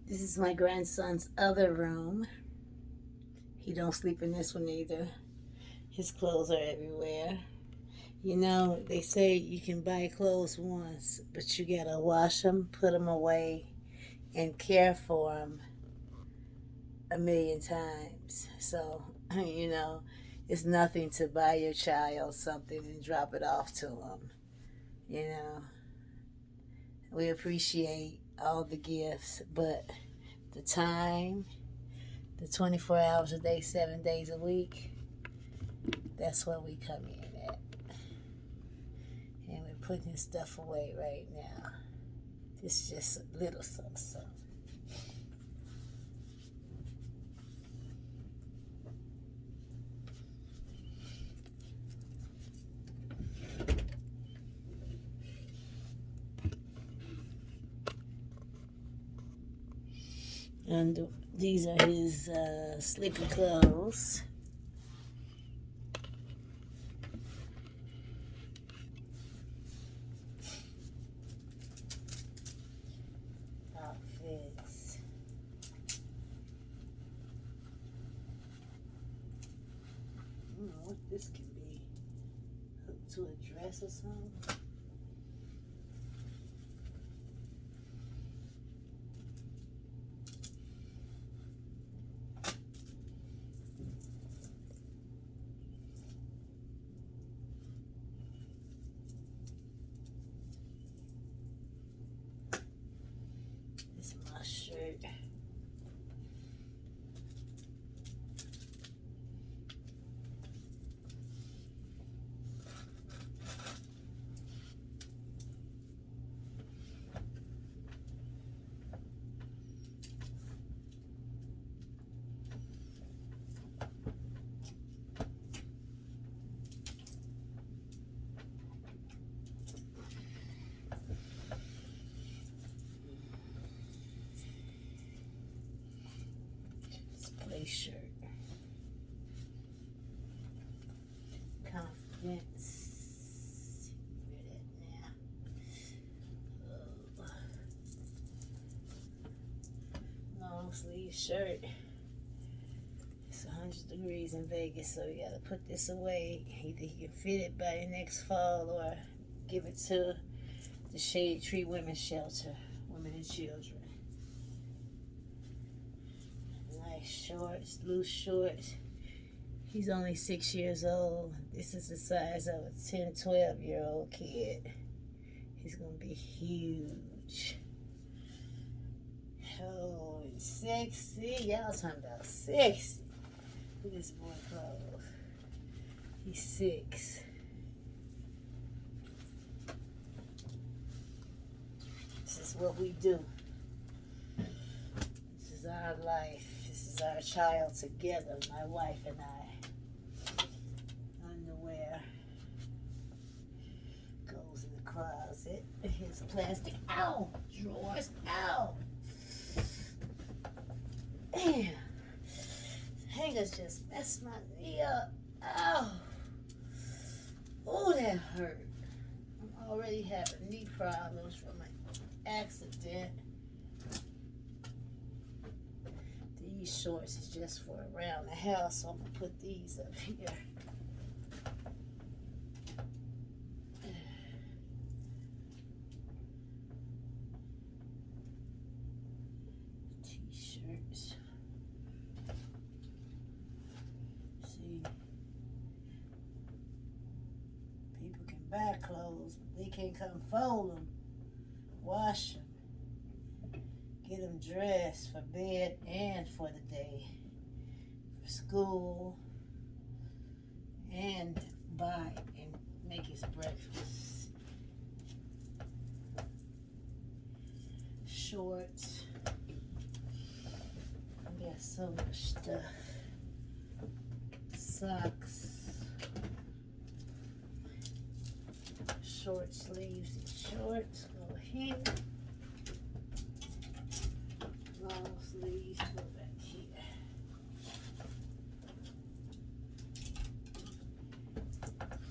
This is my grandson's other room. He don't sleep in this one either. His clothes are everywhere. You know, they say you can buy clothes once, but you gotta wash them, put them away, and care for them a million times. So, you know, it's nothing to buy your child something and drop it off to them. You know, we appreciate all the gifts, but the time, the 24 hours a day, 7 days a week, that's where we come in at. And we're putting his stuff away right now. It's just a little something. And these are his sleeping clothes. Outfits. I don't know what this can be. Hooked to a dress or something. This is my shirt. Play shirt. Confidence. Wear that now. Long sleeve shirt. It's 100 degrees in Vegas, so you gotta put this away. Either you can fit it by next fall or give it to the Shade Tree Women's Shelter, women and children. Nice shorts, loose shorts. He's only 6 years old. This is the size of a 10, 12-year-old kid. He's gonna be huge. Oh, and sexy. Y'all talking about sexy. Look at this boy clothes. He's 6. This is what we do. This is our life. This is our child together, my wife and I. Underwear goes in the closet. Here's plastic. Ow! Drawers. Ow! Damn. Hangers just messed my knee up. Ow! Oh, that hurt. I'm already having knee problems from my accident. These shorts is just for around the house, so I'm gonna put these up here. T-shirts. See, people can buy clothes, but they can't come fold them, wash them. Get them dressed for bed and for the day, for school, and buy and make his breakfast. Shorts. I got so much stuff. Socks. Short sleeves and shorts go here. Long sleeves go back here.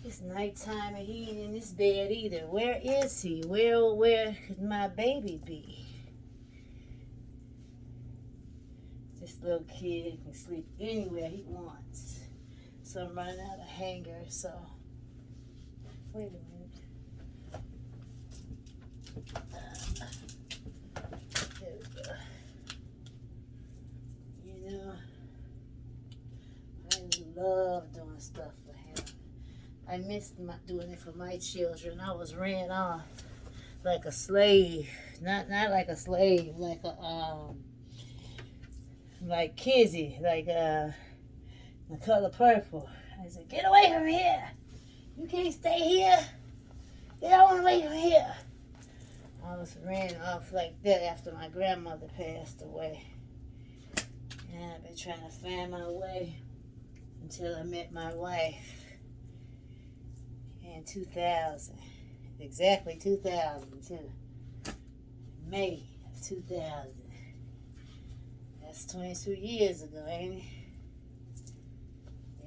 It's nighttime and he ain't in this bed either. Where is he? Where could my baby be? This little kid can sleep anywhere he wants. So I'm running out of hangers, so wait a minute. There we go. You know, I love doing stuff for him. I missed doing it for my children. I was ran off like a slave. Not like a slave, like a like Kizzy, like The Color Purple. I said, get away from here. You can't stay here. Get on away from here. I was ran off like that after my grandmother passed away. And I've been trying to find my way until I met my wife in 2000. Exactly 2000 too. May of 2000. That's 22 years ago, ain't it?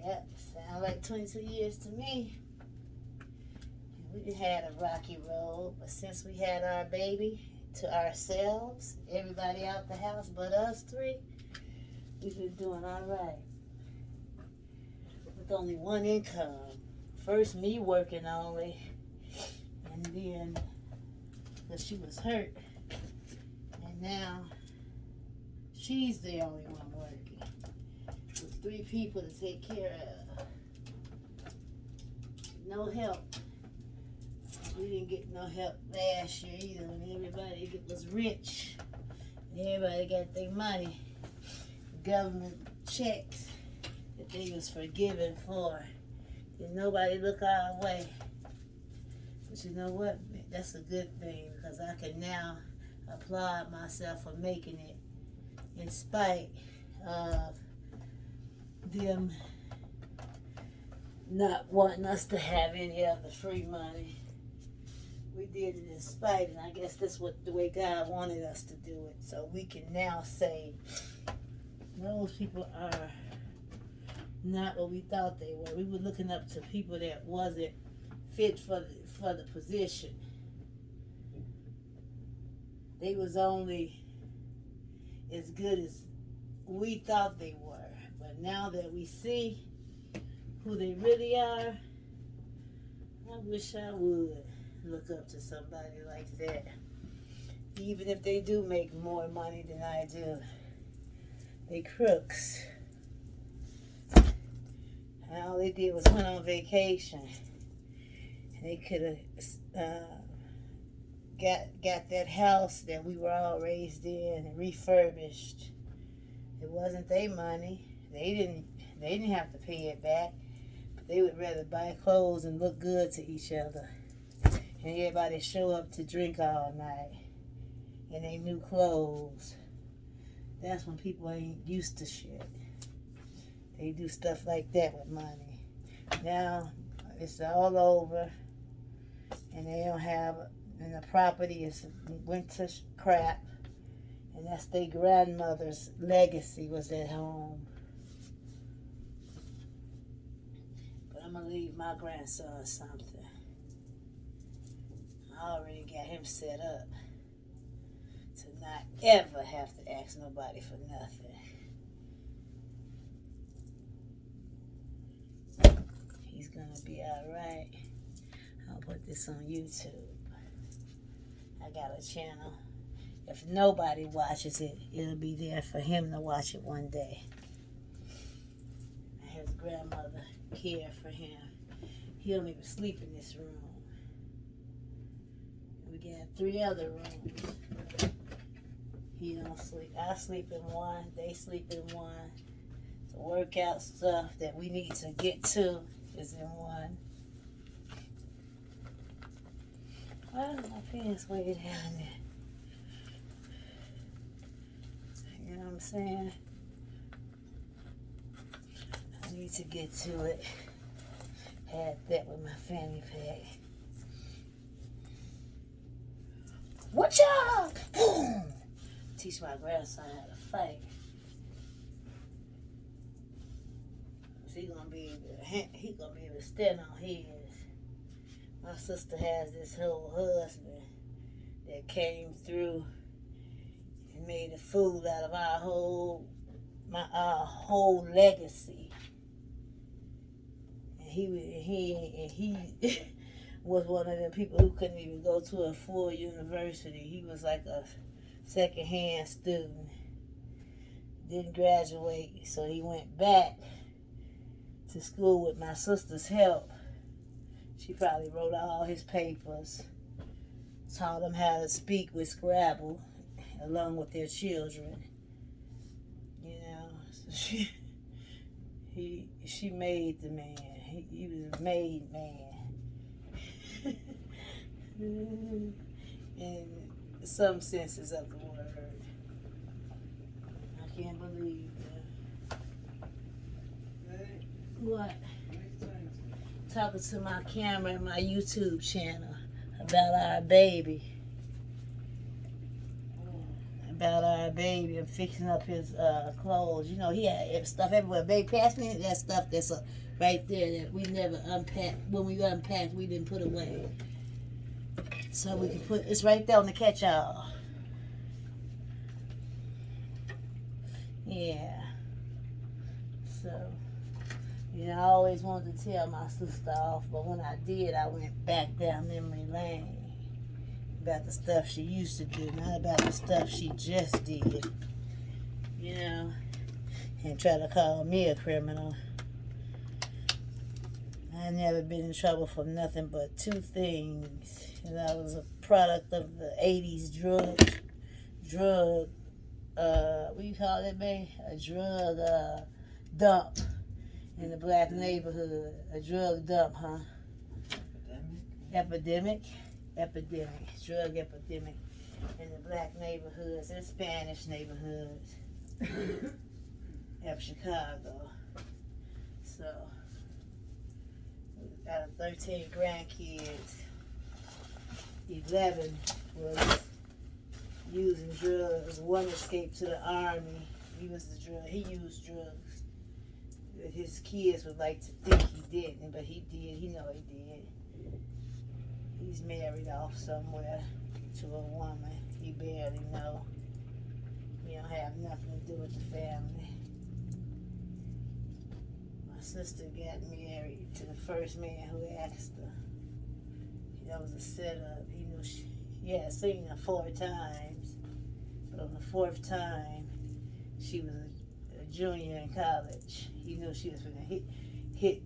Yep, sounds like 22 years to me. We had a rocky road, but since we had our baby to ourselves, everybody out the house but us three, we've been doing all right. With only one income. First me working only, and then, because she was hurt, and now she's the only one working. With 3 people to take care of. No help. We didn't get no help last year either when everybody was rich. Everybody got their money. Government checks that they was forgiven for. Did nobody look our way. But you know what? That's a good thing because I can now applaud myself for making it in spite of them not wanting us to have any of the free money. We did it in spite, and I guess that's what the way God wanted us to do it. So we can now say those people are not what we thought they were. We were looking up to people that wasn't fit for the position. They was only as good as we thought they were. But now that we see who they really are, I wish I would look up to somebody like that. Even if they do make more money than I do. They crooks. And all they did was went on vacation. And they could have got that house that we were all raised in and refurbished. It wasn't their money. They didn't have to pay it back. But they would rather buy clothes and look good to each other. And everybody show up to drink all night in their new clothes. That's when people ain't used to shit. They do stuff like that with money. Now it's all over, and they don't have, and the property is went to crap, and that's their grandmother's legacy was at home. But I'm gonna leave my grandson something. I already got him set up to not ever have to ask nobody for nothing. He's gonna be alright. I'll put this on YouTube. I got a channel. If nobody watches it, it'll be there for him to watch it one day. His grandmother cared for him. He don't even sleep in this room. We got 3 other rooms. He don't sleep. I sleep in one. They sleep in one. The workout stuff that we need to get to is in one. Why is my pants way down there? You know what I'm saying? I need to get to it. Had that with my fanny pack. Watch out! Boom! Teach my grandson how to fight. He gonna be able to stand on his. My sister has this whole husband that came through and made a fool out of our whole my whole legacy. And he was one of them people who couldn't even go to a full university. He was like a secondhand student. Didn't graduate, so he went back to school with my sister's help. She probably wrote all his papers, taught him how to speak with Scrabble, along with their children. You know, so she made the man. He was a made man. In some senses of the word. I can't believe that. What? Talking to my camera and my YouTube channel about our baby. About our baby and fixing up his clothes. You know, he had stuff everywhere. Baby, pass me that stuff that's right there that we never unpacked. When we unpacked, we didn't put away. So we can put, it's right there on the catch-all. Yeah. So, you know, I always wanted to tell my sister off, but when I did, I went back down memory lane about the stuff she used to do, not about the stuff she just did. You know, and try to call me a criminal. I never been in trouble for nothing but two things. And I was a product of the 80s drug, what do you call it, babe? A drug dump in the black neighborhood. A drug dump, huh? Epidemic. Drug epidemic in the black neighborhoods and Spanish neighborhoods of Chicago. So, out of 13 grandkids, 11 was using drugs. One escaped to the army. He used drugs. His kids would like to think he didn't, but he did. He know he did. He's married off somewhere to a woman he barely know. He don't have nothing to do with the family. My sister got married to the first man who asked her. That was a setup. He knew he had seen her 4 times, but on the 4th time, she was a junior in college. He knew she was going to hit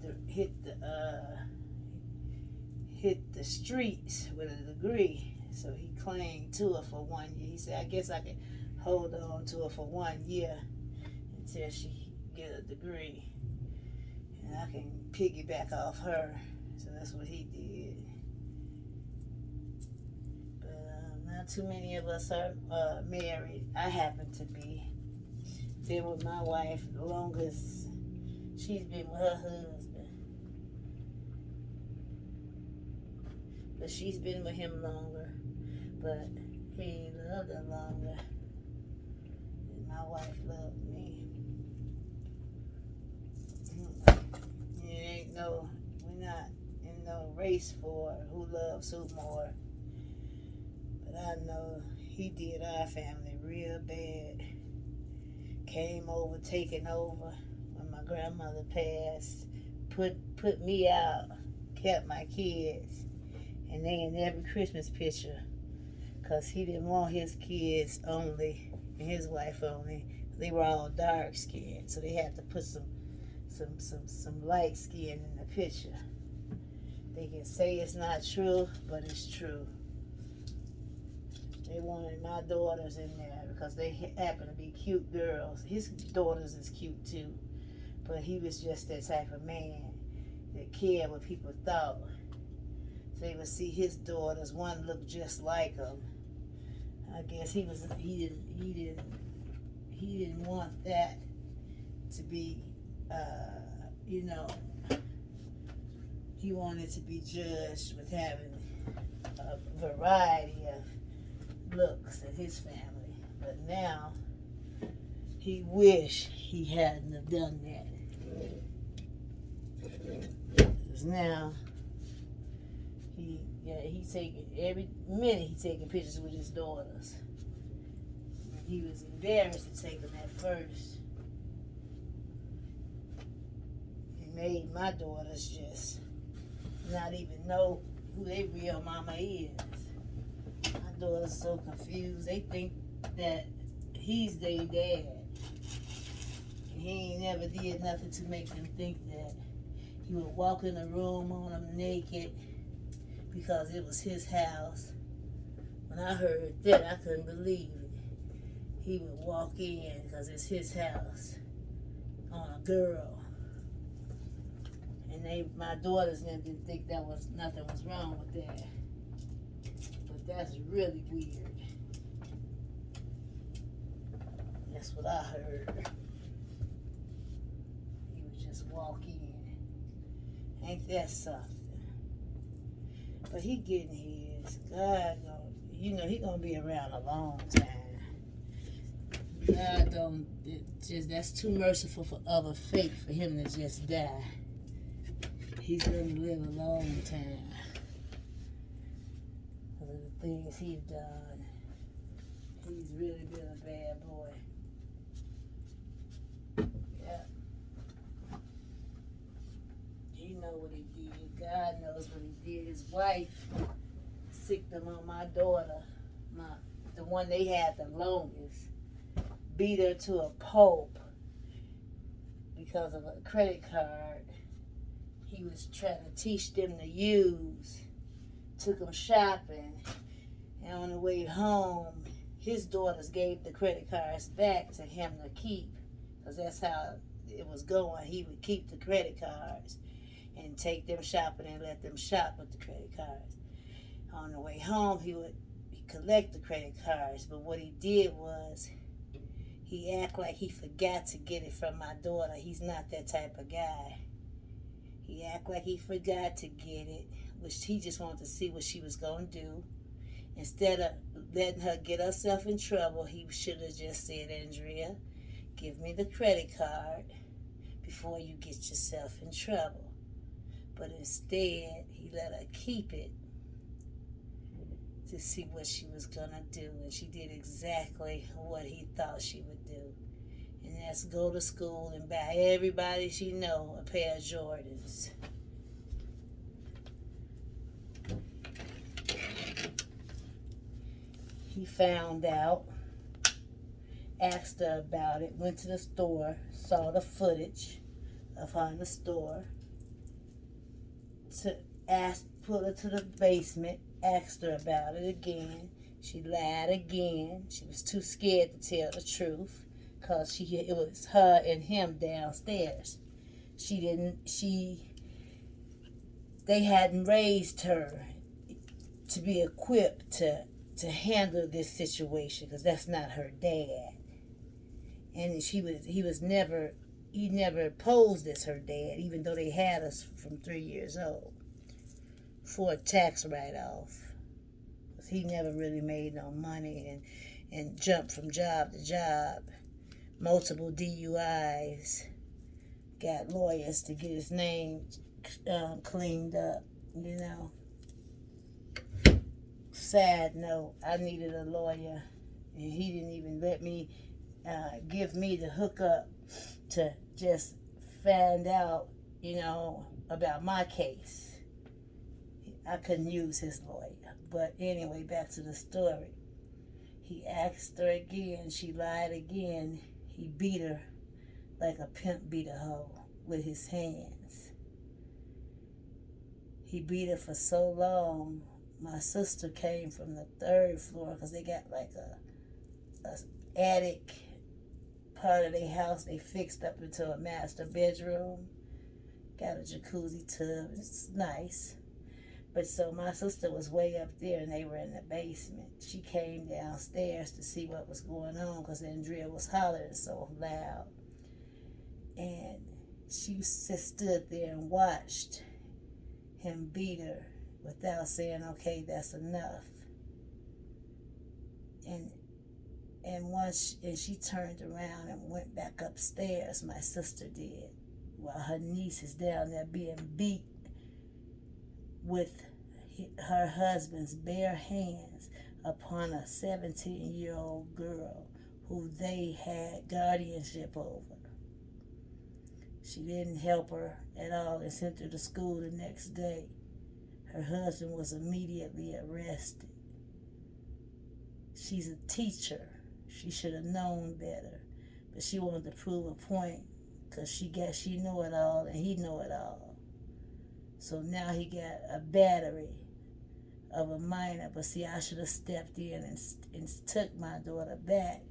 the streets with a degree. So he claimed to her for 1 year. He said, I guess I can hold on to her for 1 year until she get a degree. And I can piggyback off her. So that's what he did. But not too many of us are married. I happen to be. Been with my wife the longest she's been with her husband. But she's been with him longer. But he loved her longer. And my wife loved me. We're not in no race for who loves who more. But I know he did our family real bad. Came over, taking over when my grandmother passed. Put me out, kept my kids. And they in every Christmas picture. Because he didn't want his kids only and his wife only. They were all dark skinned. So they had to put some light skin in the picture. They can say it's not true, but it's true. They wanted my daughters in there because they happen to be cute girls. His daughters is cute too, but he was just that type of man that cared what people thought. So they would see his daughters, one looked just like him. I guess he didn't want that to be, he wanted to be judged with having a variety of looks in his family. But now he wish he hadn't have done that. Because now he's taking every minute he's taking pictures with his daughters. He was embarrassed to take them at first. made my daughters just not even know who their real mama is. My daughter's so confused. They think that he's their dad. And he ain't never did nothing to make them think that. He would walk in the room on them naked because it was his house. When I heard that, I couldn't believe it. He would walk in because it's his house on a girl. And my daughters didn't think nothing was wrong with that. But that's really weird. That's what I heard. He would just walk in. Ain't that something? But he getting his. God, he gonna be around a long time. God that's too merciful for other fate for him to just die. He's gonna live a long time because of the things he's done. He's really been a bad boy. Yeah. He know what he did. God knows what he did. His wife sicked him on my daughter, the one they had the longest, beat her to a pulp because of a credit card he was trying to teach them to use. Took them shopping, and on the way home, his daughters gave the credit cards back to him to keep, because that's how it was going. He would keep the credit cards and take them shopping and let them shop with the credit cards. On the way home, he would collect the credit cards, but what he did was he acted like he forgot to get it from my daughter. He's not that type of guy. He acted like he forgot to get it, which he just wanted to see what she was going to do. Instead of letting her get herself in trouble, he should have just said, Andrea, give me the credit card before you get yourself in trouble. But instead, he let her keep it to see what she was going to do. And she did exactly what he thought she would do. And that's go to school and buy everybody she know a pair of Jordans. He found out, asked her about it, went to the store, saw the footage of her in the store, pulled her to the basement, asked her about it again. She lied again. She was too scared to tell the truth because it was her and him downstairs. They hadn't raised her to be equipped to handle this situation because that's not her dad. And he never posed as her dad, even though they had us from 3 years old for a tax write-off. He never really made no money and jumped from job to job. Multiple DUIs. Got lawyers to get his name cleaned up, Sad note, I needed a lawyer, and he didn't even let me give me the hookup to just find out, about my case. I couldn't use his lawyer. But anyway, back to the story. He asked her again. She lied again. He beat her like a pimp beat a hoe with his hands. He beat her for so long. My sister came from the 3rd floor because they got like a attic part of their house they fixed up into a master bedroom. Got a jacuzzi tub. It's nice. But so my sister was way up there and they were in the basement. She came downstairs to see what was going on because Andrea was hollering so loud. And she just stood there and watched him beat her without saying, okay, that's enough. And she turned around and went back upstairs, my sister did, while her niece is down there being beat with her husband's bare hands upon a 17-year-old girl who they had guardianship over. She didn't help her at all and sent her to school the next day. Her husband was immediately arrested. She's a teacher. She should have known better. But she wanted to prove a point because she know it all and he know it all. So now he got a battery of a minor. But see, I should have stepped in and took my daughter back.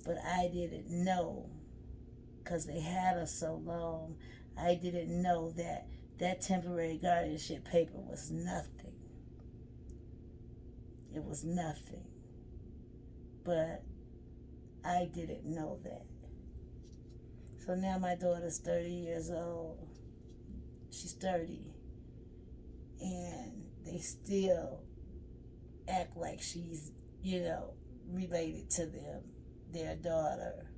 But I didn't know because they had her so long. I didn't know that temporary guardianship paper was nothing. It was nothing. But I didn't know that. So now my daughter's 30 years old. She's 30. And they still act like she's, related to them, their daughter.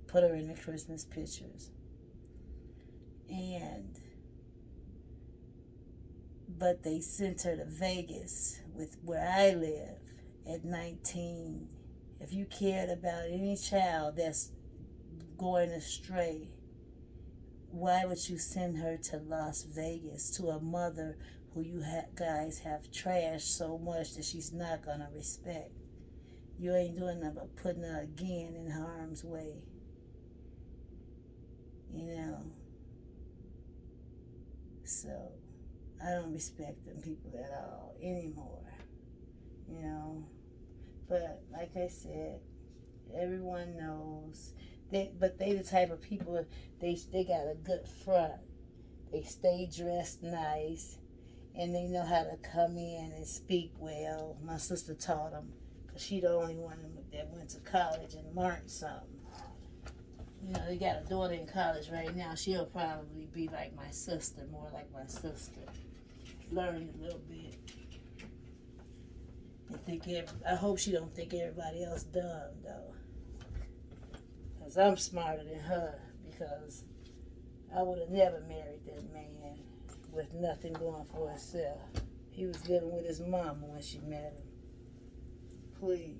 Put her in the Christmas pictures. But they sent her to Vegas with where I live at 19. If you cared about any child that's going astray, why would you send her to Las Vegas to a mother who you guys have trashed so much that she's not going to respect? You ain't doing nothing but putting her again in harm's way. So I don't respect them people at all anymore. But like I said, everyone knows. But they the type of people, they got a good front. They stay dressed nice, and they know how to come in and speak well. My sister taught them, because she the only one that went to college and learned something. They got a daughter in college right now. She'll probably be like my sister, more like my sister. Learned a little bit. I hope she don't think everybody else dumb, though. Because I'm smarter than her, because I would have never married that man with nothing going for himself. He was living with his mama when she met him. Please.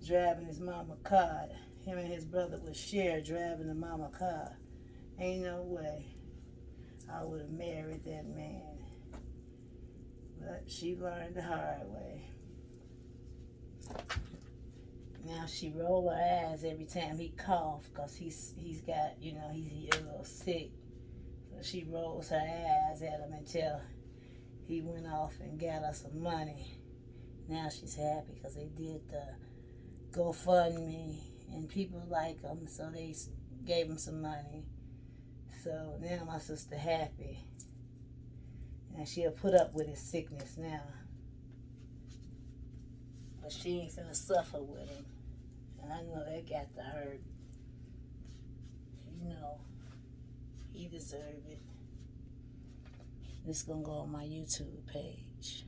Driving his mama car. Him and his brother would share driving the mama car. Ain't no way I would have married that man. But she learned the hard way. Now she roll her eyes every time he cough, because he's got, he's a little sick. So she rolls her eyes at him until he went off and got her some money. Now she's happy because they did the GoFundMe and people like him, so they gave him some money. So now my sister happy. And she'll put up with his sickness now. But she ain't finna suffer with him. And I know that got to hurt. He deserved it. This gonna go on my YouTube page.